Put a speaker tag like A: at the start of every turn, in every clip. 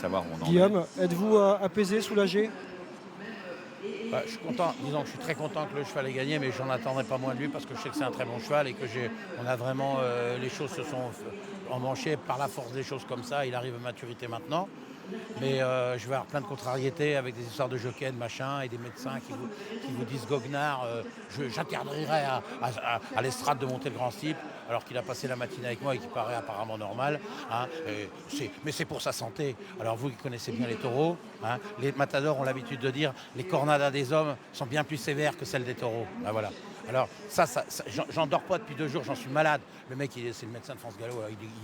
A: savoir où on en est.
B: Guillaume, êtes-vous apaisé, soulagé?
C: Bah, je suis content, disons que je suis très content que le cheval ait gagné, mais j'en attendrai pas moins de lui parce que je sais que c'est un très bon cheval et que on a vraiment, les choses se sont emmanchées par la force des choses comme ça. Il arrive à maturité maintenant. Mais je vais avoir plein de contrariétés avec des histoires de jockey, de machin, et des médecins qui vous disent goguenard, j'interdirai à l'estrade de monter le grand steeple, alors qu'il a passé la matinée avec moi et qu'il paraît apparemment normal. Hein, mais c'est pour sa santé. Alors vous qui connaissez bien les taureaux, hein, les matadors ont l'habitude de dire les cornadas des hommes sont bien plus sévères que celles des taureaux. Ben voilà. Alors j'en dors pas depuis 2 jours, j'en suis malade. Le mec, c'est le médecin de France Gallo,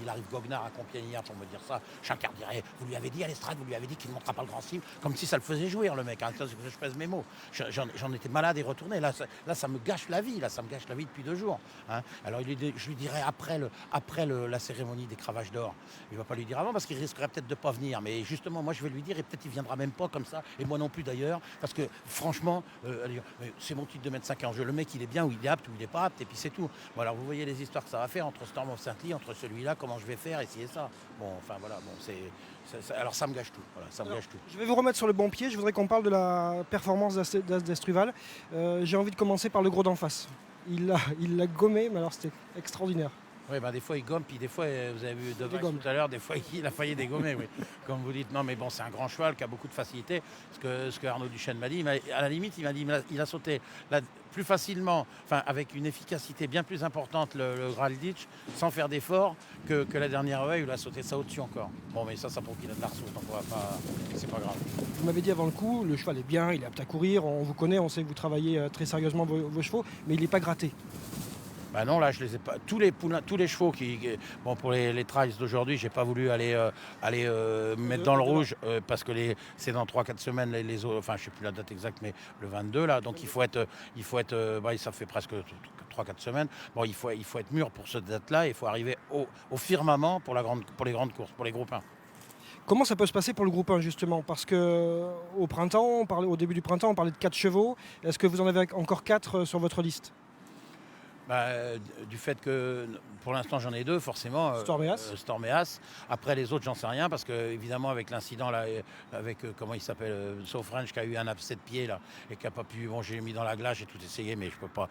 C: il arrive goguenard à Compiègne hier pour me dire ça. J'interdirai. Vous lui avez dit à l'estrade, vous lui avez dit qu'il ne montera pas le grand steeple, comme si ça le faisait jouir le mec. Hein. Je pèse mes mots. J'en étais malade et retourné. Là, ça me gâche la vie. Là, ça me gâche la vie depuis 2 jours. Hein. Alors je lui dirai après la cérémonie des cravages d'or. Il va pas lui dire avant parce qu'il risquerait peut-être de pas venir. Mais justement, moi je vais lui dire et peut-être il viendra même pas comme ça. Et moi non plus d'ailleurs, parce que franchement, c'est mon titre de médecin qui est en jeu. Le mec, il est bien ou il est apte ou il est pas apte et puis c'est tout. Bon, alors vous voyez les histoires que ça va faire entre Storm of Saint-Ly, entre celui-là, comment je vais faire, essayer ça. Bon, enfin voilà, bon, alors ça me gâche tout. Voilà, ça me gâche tout.
B: Je vais vous remettre sur le bon pied. Je voudrais qu'on parle de la performance d'As d'Estruval. J'ai envie de commencer par le gros d'en face. Il l'a gommé, mais alors c'était extraordinaire.
C: Oui, ben des fois il gomme, puis des fois, vous avez vu Devac
B: dégomme.
C: tout à l'heure, des fois il a failli dégommer, oui. Comme vous dites, non mais bon, c'est un grand cheval qui a beaucoup de facilité. Ce que Arnaud Duchesne m'a dit, à la limite, il m'a dit il a sauté plus facilement, enfin avec une efficacité bien plus importante le Graal Ditch, sans faire d'effort, que la dernière haie où il a sauté ça au-dessus encore. Bon, mais ça prouve qu'il a de la ressource, donc on va pas, c'est pas grave.
B: Vous m'avez dit avant le coup, le cheval est bien, il est apte à courir, on vous connaît, on sait que vous travaillez très sérieusement vos chevaux, mais il n'est pas gratté.
C: Bah non, là je les ai pas. Tous les chevaux bon pour les trials d'aujourd'hui, j'ai pas voulu aller mettre dans le rouge parce que c'est dans 3-4 semaines les autres. Enfin, je sais plus la date exacte, mais le 22 là. Donc il faut être, ça fait presque 3-4 semaines. Bon, il faut être mûr pour cette date-là. Il faut arriver au firmament pour les grandes courses, pour les groupes 1.
B: Comment ça peut se passer pour le groupe 1 justement? Parce que au début du printemps, on parlait de 4 chevaux. Est-ce que vous en avez encore 4 sur votre liste?
C: Du fait que pour l'instant j'en ai 2 forcément,
B: Storm et As.
C: Storm et As. Après les autres j'en sais rien parce que évidemment avec l'incident là, avec comment il s'appelle, So French qui a eu un abcès de pied là et qui a pas pu, bon j'ai mis dans la glace, j'ai tout essayé mais je peux pas,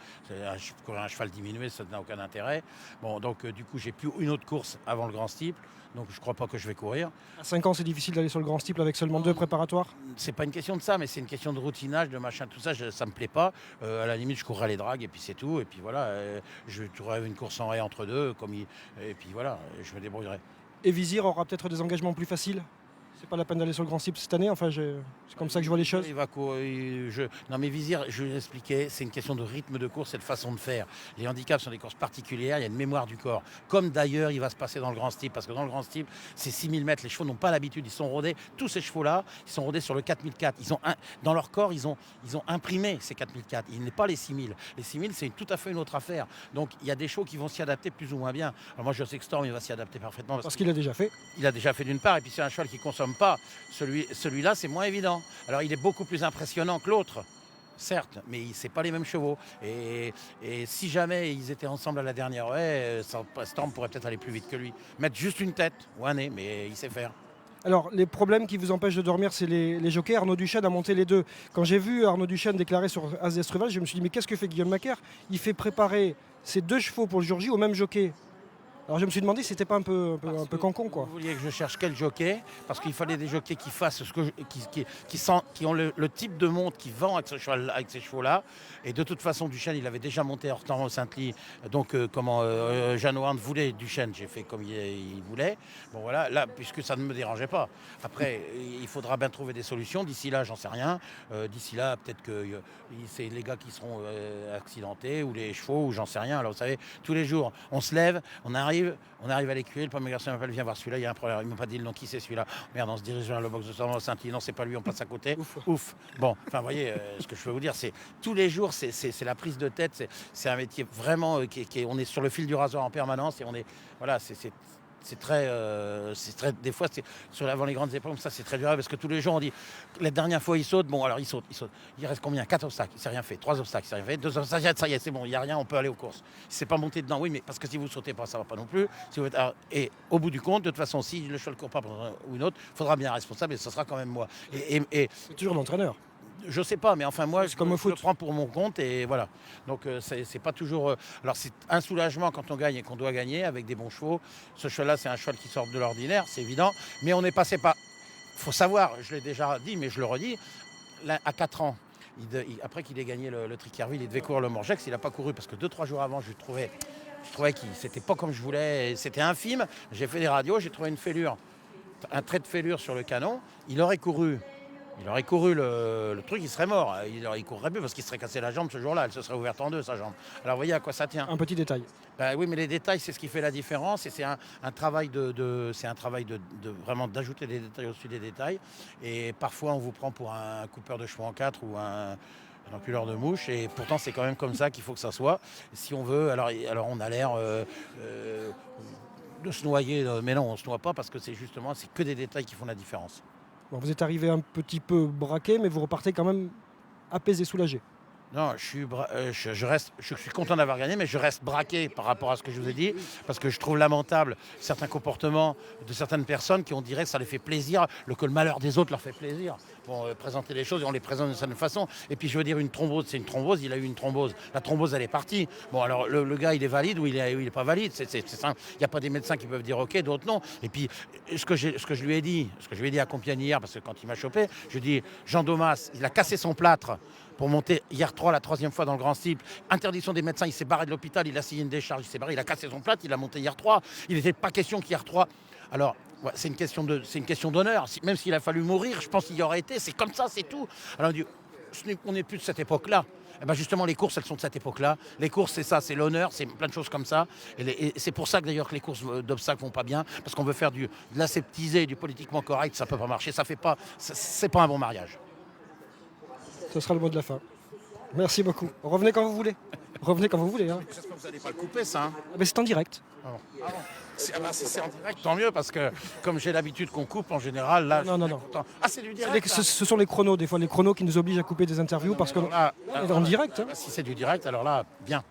C: courir un cheval diminué ça n'a aucun intérêt. Bon donc du coup j'ai plus une autre course avant le grand steeple, donc je crois pas que je vais courir.
B: À 5 ans, c'est difficile d'aller sur le grand steeple avec seulement 2 préparatoires.
C: C'est pas une question de ça, mais c'est une question de routinage, de machin, tout ça, ça me plaît pas. À la limite, je courrai les dragues et puis c'est tout. Et puis voilà, je trouverai une course en raie entre deux, et puis voilà, je me débrouillerai.
B: Et Vizir aura peut-être des engagements plus faciles. C'est pas la peine d'aller sur le grand steeple cette année. Enfin, c'est comme ça que je vois les choses.
C: Il va Non mais Vizir, je vais l'expliquer, c'est une question de rythme de course et de façon de faire. Les handicaps sont des courses particulières, il y a une mémoire du corps. Comme d'ailleurs, il va se passer dans le grand steeple, parce que dans le grand steeple, c'est 6000 mètres, les chevaux n'ont pas l'habitude, ils sont rodés, tous ces chevaux-là, ils sont rodés sur le 4004. Dans leur corps, ils ont imprimé ces 4004. Il n'est pas les 6000. Les 6000, c'est tout à fait une autre affaire. Donc il y a des chevaux qui vont s'y adapter plus ou moins bien. Alors moi, je sais que Storm, il va s'y adapter parfaitement.
B: Parce qu'il a déjà fait.
C: Il a déjà fait d'une part, et puis c'est un cheval qui consomme pas. Celui-là, c'est moins évident. Alors, il est beaucoup plus impressionnant que l'autre, certes, mais c'est pas les mêmes chevaux. Et si jamais ils étaient ensemble à la dernière haie, Storm pourrait peut-être aller plus vite que lui. Mettre juste une tête ou un nez, mais il sait faire.
B: Alors, les problèmes qui vous empêchent de dormir, c'est les jockeys. Arnaud Duchesne a monté les 2. Quand j'ai vu Arnaud Duchesne déclarer sur As d'Estruval, je me suis dit, mais qu'est-ce que fait Guillaume Macaire? Il fait préparer ses 2 chevaux pour le jour J au même jockey. Alors je me suis demandé si c'était pas un peu cancon quoi.
C: Vous vouliez que je cherche quel jockey? Parce qu'il fallait des jockeys qui fassent qui ont le type de monte qui vend avec ces chevaux-là. Et de toute façon, Duchesne, il avait déjà monté Hortense au Saint-Ly. Donc Jeanne Hound voulait Duchesne, j'ai fait comme il voulait. Bon voilà, là, puisque ça ne me dérangeait pas. Après, il faudra bien trouver des solutions. D'ici là, j'en sais rien. D'ici là, peut-être que c'est les gars qui seront accidentés ou les chevaux ou j'en sais rien. Alors vous savez, tous les jours, on se lève, on arrive à l'écurie, le premier garçon m'appelle, viens voir celui-là, il y a un problème. Il m'a pas dit le nom, qui c'est celui-là. Merde, on se dirige vers le box de Saint-Ly, non, c'est pas lui, on passe à côté. Ouf. Bon, enfin, vous voyez, ce que je peux vous dire, c'est tous les jours, c'est la prise de tête, c'est un métier vraiment, on est sur le fil du rasoir en permanence et on est, voilà, des fois, avant les grandes épreuves, ça c'est très dur parce que tous les jours on dit, la dernière fois il saute, bon alors il saute. Il reste combien? 4 obstacles, il s'est rien fait. 3 obstacles, il s'est rien fait. 2 obstacles, ça y est, c'est bon, il n'y a rien, on peut aller aux courses. Si c'est pas monté dedans, oui, mais parce que si vous sautez pas, ça va pas non plus. Et au bout du compte, de toute façon, si le cheval ne court pas pour ou une autre, il faudra bien un responsable et ce sera quand même moi.
B: C'est toujours l'entraîneur.
C: Je sais pas, mais enfin moi,
B: comme au
C: je le
B: foot.
C: prends pour mon compte et voilà. Donc c'est pas toujours. Alors c'est un soulagement quand on gagne et qu'on doit gagner avec des bons chevaux. Ce cheval-là, c'est un cheval qui sort de l'ordinaire, c'est évident. Mais on est passé par. Faut savoir, je l'ai déjà dit, mais je le redis. Là, à 4 ans, après qu'il ait gagné le Trickerville, il devait courir le Morgex. Il n'a pas couru parce que 2-3 jours avant, je trouvais qu'il c'était pas comme je voulais. C'était infime. J'ai fait des radios, j'ai trouvé une fêlure, un trait de fêlure sur le canon. Il aurait couru le truc, il serait mort. Il courrait plus parce qu'il se serait cassé la jambe ce jour-là. Elle se serait ouverte en deux, sa jambe. Alors vous voyez à quoi ça tient.
B: Un petit détail.
C: Ben oui, mais les détails, c'est ce qui fait la différence. Et c'est un travail vraiment d'ajouter des détails au-dessus des détails. Et parfois, on vous prend pour un coupeur de chevaux en 4 ou un enculeur de mouche. Et pourtant, c'est quand même comme ça qu'il faut que ça soit. Si on veut, alors on a l'air de se noyer. Mais non, on ne se noie pas parce que c'est que des détails qui font la différence.
B: Bon, vous êtes arrivé un petit peu braqué, mais vous repartez quand même apaisé, soulagé.
C: Non, je suis content d'avoir gagné, mais je reste braqué par rapport à ce que je vous ai dit, parce que je trouve lamentable certains comportements de certaines personnes qui on dirait que ça les fait plaisir, que le malheur des autres leur fait plaisir. Bon, présenter les choses et on les présente d'une certaine façon. Et puis je veux dire, une thrombose, c'est une thrombose, il a eu une thrombose. La thrombose, elle est partie. Bon, alors le gars, il est valide ou il est pas valide. C'est simple. Il n'y a pas des médecins qui peuvent dire OK, d'autres non. Et puis, ce que je lui ai dit à Compiègne hier, parce que quand il m'a chopé, je lui ai dit, Jean Domas, il a cassé son plâtre pour monter hier 3, la 3e fois dans le Grand Steeple. Interdiction des médecins, il s'est barré de l'hôpital, il a signé une décharge, il s'est barré, il a cassé son plâtre, il a monté hier 3. Il n'était pas question qu'hier 3. Alors, ouais, c'est une question d'honneur. Même s'il a fallu mourir, je pense qu'il y aurait été. C'est comme ça, c'est tout. Alors on dit, on n'est plus de cette époque-là. Et ben justement, les courses, elles sont de cette époque-là. Les courses, c'est ça, c'est l'honneur, c'est plein de choses comme ça. Et c'est pour ça que d'ailleurs que les courses d'obstacles vont pas bien, parce qu'on veut faire de l'aseptisé, du politiquement correct, ça peut pas marcher. C'est pas un bon mariage.
B: Ce sera le mot de la fin. Merci beaucoup. Revenez quand vous voulez. Revenez quand vous voulez. Hein.
C: J'espère que vous n'allez pas le couper, ça. Hein.
B: Mais c'est en direct.
C: Si c'est en direct, tant mieux, parce que comme j'ai l'habitude qu'on coupe en général, là.
B: Non.
C: Ah, c'est du direct.
B: Ce sont les chronos, des fois les chronos qui nous obligent à couper des interviews parce qu'on est en direct. Hein.
C: Si c'est du direct, alors là, bien.